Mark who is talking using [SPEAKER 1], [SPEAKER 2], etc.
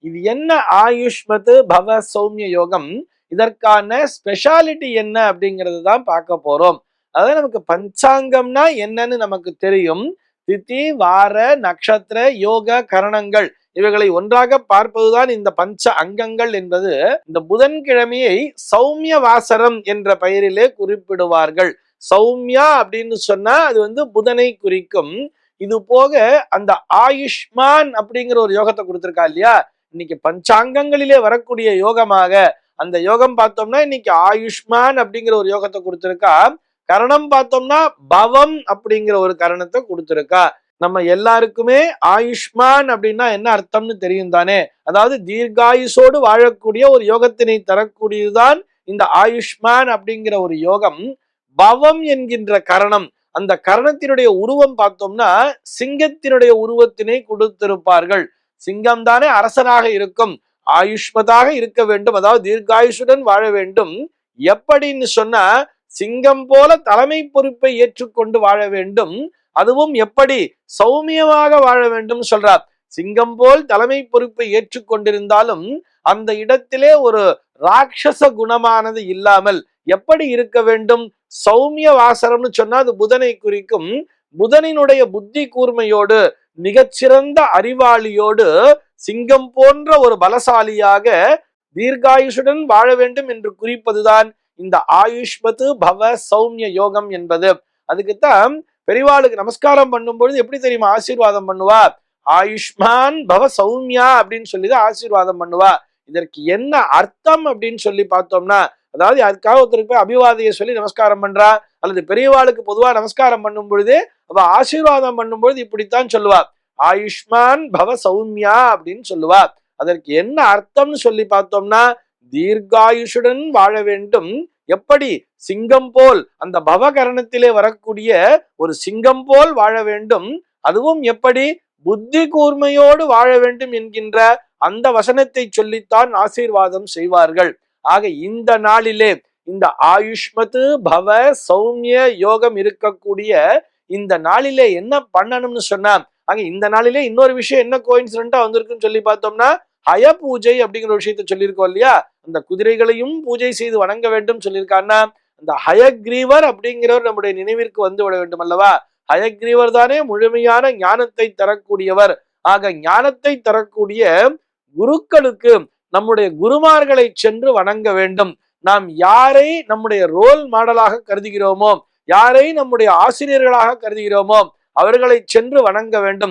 [SPEAKER 1] இது என்ன ஆயுஷ்மத் பவ சௌமிய யோகம், இதற்கான ஸ்பெஷாலிட்டி என்ன அப்படிங்கிறது தான் பார்க்க போறோம். அதாவது நமக்கு பஞ்சாங்கம்னா என்னன்னு நமக்கு தெரியும். திதி வார நட்சத்திர யோக கரணங்கள் இவைகளை ஒன்றாக பார்ப்பதுதான் இந்த பஞ்ச அங்கங்கள் என்பது. இந்த புதன்கிழமையை சௌமிய வாசரம் என்ற பெயரிலே குறிப்பிடுவார்கள். சௌமியா அப்படின்னு சொன்னா அது புதனை குறிக்கும். இது போக அந்த ஆயுஷ்மான் அப்படிங்கிற ஒரு யோகத்தை கொடுத்திருக்கா இல்லையா, இன்னைக்கு பஞ்சாங்கங்களிலே வரக்கூடிய யோகமாக அந்த யோகம் பார்த்தோம்னா இன்னைக்கு ஆயுஷ்மான் அப்படிங்கிற ஒரு யோகத்தை கொடுத்திருக்கா. கரணம் பார்த்தோம்னா பவம் அப்படிங்கிற ஒரு கரணத்தை கொடுத்திருக்கா. நம்ம எல்லாருக்குமே ஆயுஷ்மான் அப்படின்னா என்ன அர்த்தம்னு தெரியும் தானே. அதாவது தீர்காயுசோடு வாழக்கூடிய ஒரு யோகத்தினை தரக்கூடியதுதான் இந்த ஆயுஷ்மான் அப்படிங்கிற ஒரு யோகம். பவம் என்கின்ற கரணம், அந்த கரணத்தினுடைய உருவம் பார்த்தோம்னா சிங்கத்தினுடைய உருவத்தினை கொடுத்திருப்பார்கள். சிங்கம் தானே அரசனாக இருக்கும், ஆயுஷ்மதாக இருக்க வேண்டும், அதாவது தீர்காயுஷுடன் வாழ வேண்டும். எப்படின்னு சொன்னா சிங்கம் போல தலைமை பொறுப்பை ஏற்றுக்கொண்டு வாழ வேண்டும். அதுவும் எப்படி சௌமியமாக வாழ வேண்டும் சொல்றார். சிங்கம் போல் தலைமை பொறுப்பை ஏற்றுக்கொண்டிருந்தாலும் அந்த இடத்திலே ஒரு ராட்சச குணமானது இல்லாமல் எப்படி இருக்க வேண்டும், சௌமிய வாசரம்னு சொன்னா அது புதனை குறிக்கும். புதனினுடைய புத்தி கூர்மையோடு மிகச்சிறந்த அறிவாளியோடு சிங்கம் போன்ற ஒரு பலசாலியாக தீர்காயுஷுடன் வாழ வேண்டும் என்று குறிப்பதுதான் இந்த ஆயுஷ்மத் பவ சௌமிய யோகம் என்பது. அதுக்குத்தான் பெரியவாளுக்கு நமஸ்காரம் பண்ணும் பொழுது எப்படி தெரியுமா ஆசீர்வாதம் பண்ணுவா, ஆயுஷ்மான் பவ சௌமியா அப்படின்னு சொல்லிதான் ஆசீர்வாதம் பண்ணுவா. இதற்கு என்ன அர்த்தம் அப்படின்னு சொல்லி பார்த்தோம்னா, அதாவது அதுக்காக ஒருத்தருக்கு போய் அபிவாதையை சொல்லி நமஸ்காரம் பண்றா, அல்லது பெரியவாளுக்கு பொதுவா நமஸ்காரம் பண்ணும் பொழுது அவ ஆசீர்வாதம் பண்ணும் பொழுது இப்படித்தான் சொல்லுவா, ஆயுஷ்மான் பவ சௌமியா அப்படின்னு சொல்லுவா. அதற்கு என்ன அர்த்தம்னு சொல்லி பார்த்தோம்னா, தீர்காயுஷுடன் வாழ வேண்டும். எப்படி சிங்கம் போல் அந்த பவகரணத்திலே வரக்கூடிய ஒரு சிங்கம் போல் வாழ வேண்டும். அதுவும் எப்படி புத்தி கூர்மையோடு வாழ வேண்டும் என்கின்ற அந்த வசனத்தை சொல்லித்தான் ஆசீர்வாதம் செய்வார்கள். ஆக இந்த நாளிலே இந்த ஆயுஷ்மத் பவ சௌமிய யோகம் இருக்கக்கூடிய இந்த நாளிலே என்ன பண்ணணும்னு சொன்னா, ஆக இந்த நாளிலே இன்னொரு விஷயம் என்ன கோயின்சிடென்ட்டா வந்திருக்குன்னு சொல்லி பார்த்தோம்னா, ஹய பூஜை அப்படிங்கிற விஷயத்த சொல்லியிருக்கோம் இல்லையா. அந்த குதிரைகளையும் பூஜை செய்து வணங்க வேண்டும் சொல்லியிருக்கான்னா, அந்த ஹயக்ரீவர் அப்படிங்கிறவர் நம்முடைய நினைவிற்கு வந்து விட வேண்டும் அல்லவா. ஹயக்ரீவர் தானே முழுமையான ஞானத்தை தரக்கூடியவர். ஆக ஞானத்தை தரக்கூடிய குருக்களுக்கு நம்முடைய குருமார்களை சென்று வணங்க வேண்டும். நாம் யாரை நம்முடைய ரோல் மாடலாக கருதுகிறோமோ, யாரை நம்முடைய ஆசிரியர்களாக கருதுகிறோமோ அவர்களை சென்று வணங்க வேண்டும்.